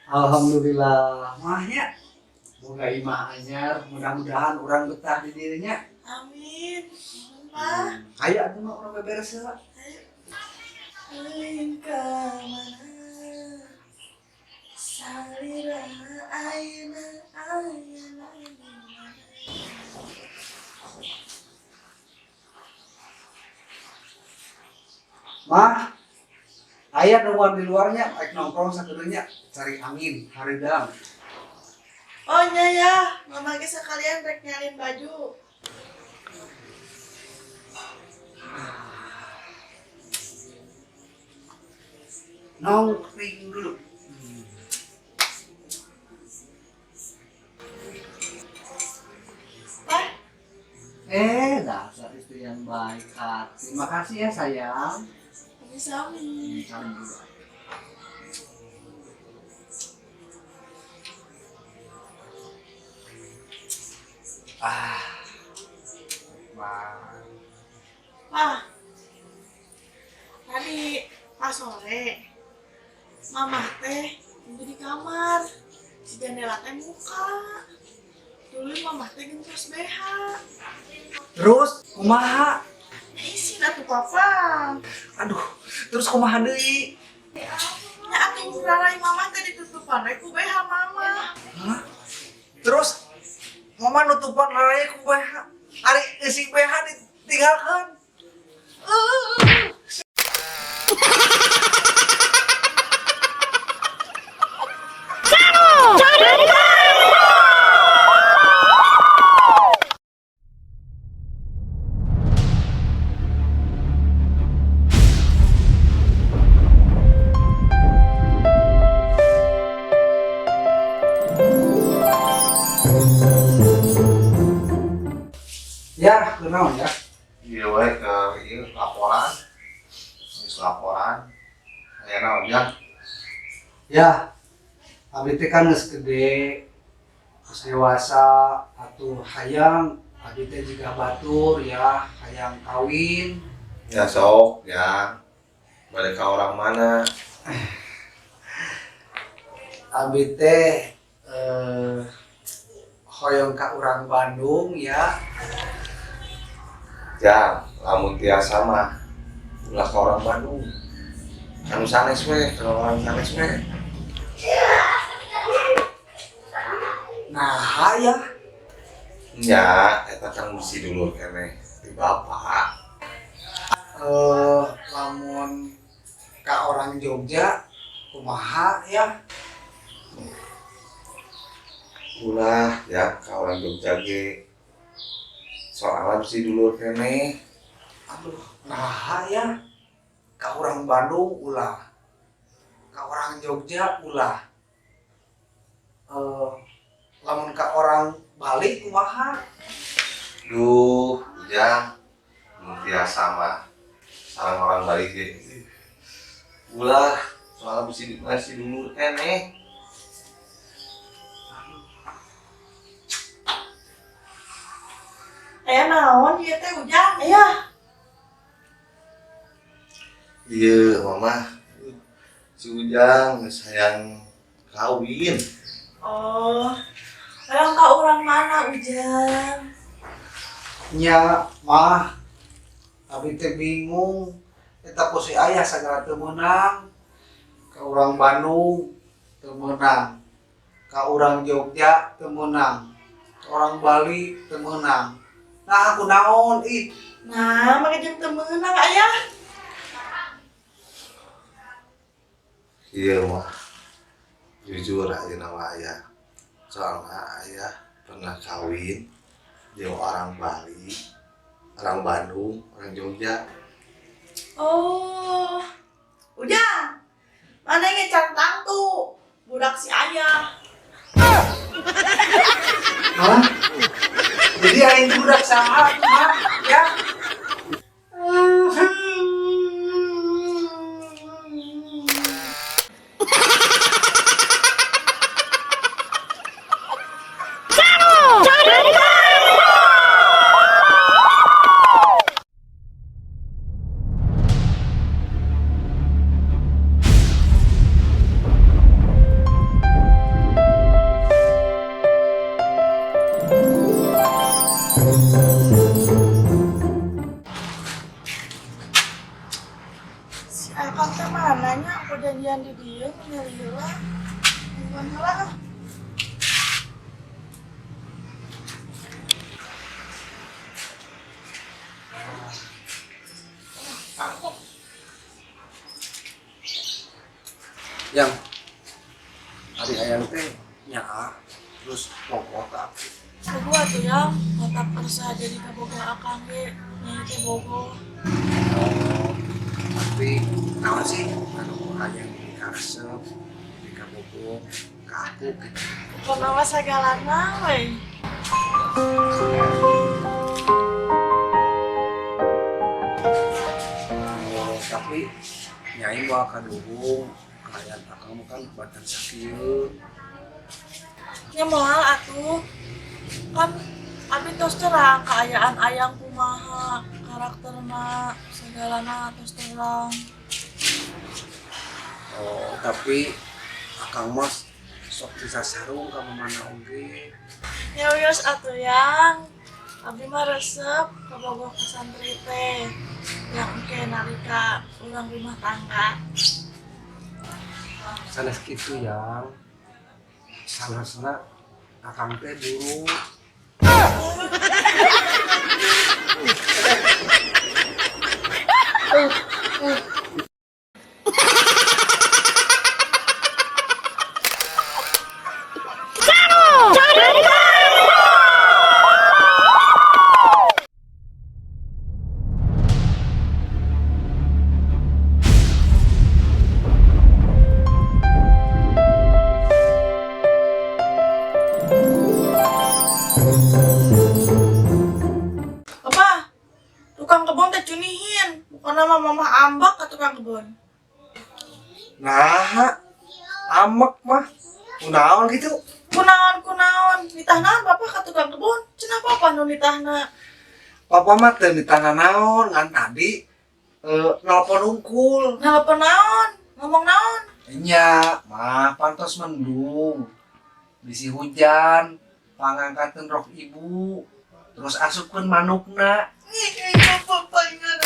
Alhamdulillah, mahnya. Moga imah anyar, mudah-mudahan orang betah di dirinya. Amin. Mah, Kayak tuh mah orang beberes lah. ayo ke mana? Salira aina aina. Mah, ayah nungguan di luarnya, baik nongkrong sakedenya, cari angin, haridang. Oh nya ya, mama ge sekalian rek nyalin baju. Nongkring dulu. Pak, Dasar istri yang baik hati. Terima kasih ya sayang. sami. Saling juga. Wah. Pak, tadi pas sore, mama teh nunggu di kamar. Si jendela teh buka. Dulu mama teh gentos BH. Terus kumaha? Isi atuh papa. Aduh, terus kumaha deui? Ya atuh rarai mama teh ditutupan we ku BH mama. Hah? Terus mama nutupan lalai ku BH. Ari isi BH ditinggalkan. Ya, kenal ya. Iya we ke ieu laporan. Geus laporan. Aya naon ya? Ya, abi teh kan geus gede, geus dewasa, atuh hayang abi teh juga batur ya, hayang kawin. Ya sok ya. Balik ke orang mana? Abi teh hoyong ka urang Bandung ya. Ya, lamun tiasa mah ulah ke orang Bandung. Anu sanes we, ke orang sanes we. Nah, ya. Ya, eta kan mesti dulu keneh di bapak. Lamun ka orang Jogja kumaha ya? Ulah ya ke orang Jogja ge. Soalnya mesti dulu keneh. Aduh, nah ya. Ka orang Bandung ulah. Ka orang Jogja ulah. Lamun ka orang Bali kumaha? Duh, ya. Mun tiasa mah sareng orang Bali ge. Ulah, soalnya mesti dulu keneh. Aya naon ieu teh Ujang? Aya. Iya, mama. Si Ujang sayang kawin. Oh, hayang ka urang mana Ujang? Nya mah abi teh bingung. Eta ku si ayah sagala teu meunang. Ka urang Bandung teu meunang. Ka urang Jogja teu meunang. Ka urang Bali teu meunang. Nah aku naon ih. Nah, make jeung teu meunang aya. Iya, mah. Jujur aja nama ayah. Soalnya ayah pernah kawin jeung orang Bali, orang Bandung, orang Jogja. Oh, Ujang. Mana ge cantang tuh budak si ayah. Hah? Jadi aing budak saha tuh mah ya. perjanjian di dia menyelilah bukan salah. Yang hari ayam teh nyaa terus pokok Kedua tuh ya, otak persa jadi kaboga akang ge, nyai bogo. oh tapi naon sih anu hayang dikaresep dikabobok ka aku gitu. Pokona sagalana we. Oh, tapi nyai mau kaduhung kalian akang kan batan sakieu Nya moal atuh. Kan abi tos terang keayaan ayang kumaha, karakterna segalana tos terang. oh tapi akang mas sok bisa sarung ka mana oge. Ya wios atuh yang abi mah resep kabogoh ke santri teh. Yang engke nalika urang rumah tangga. Sanes kitu yang sanesna akang teh dulu Apa? Tukang kebun teh cunihin, bukan nama mama ambak ke tukang kebun. nah amek mah kunaon gitu. Kunaon, nitahna bapak ke tukang kebun, cenah apa nu nitahna? Papa mah teu ditanya naon ngan tadi nelpon unggul. Nelpon naon, ngomong naon? Nya mah pantos mendung bisi hujan pangangkateun rok ibu terus asupkeun manukna. Ih, bapak ingat.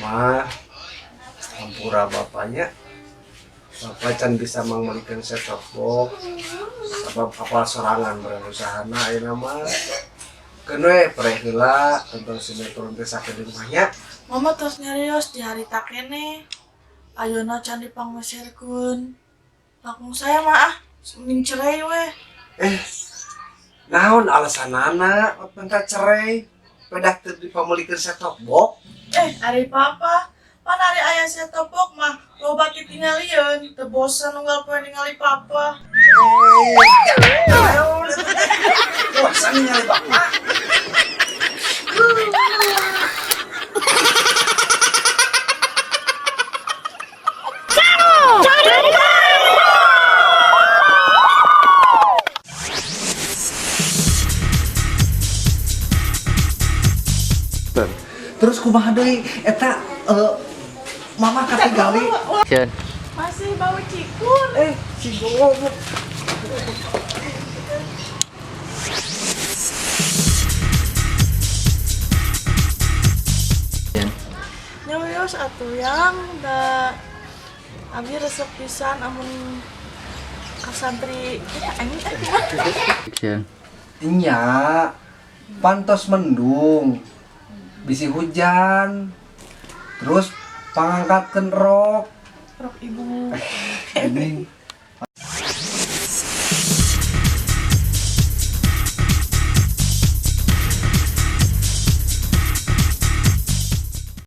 Mah hampura bapaknya bapak can bisa mengbelikan set top box sabab apal sorangan berusahana ayeuna mah keun we pereh heula tonton sinetron teh sakedeung mahnya. Mama terus nyarios di hari tak kene. Ayeuna can dipangmesirkeun. Lakung saya mah mending cerai we. Naon alasanana minta cerai pedak teu dipamulikeun set top box. Ari papa, pan ari aya set topok mah loba kitingalieun, teu bosan unggal poe ningali papa. Bosan ningali bapak. Terus kumaha deui eta mama katinggali Masih bau cikun. si goblok. Nyawiyos atuh yang da abi resep pisan amun kasantri Nya pantos mendung bisi hujan terus pangangkatkeun rok rok ibu. ini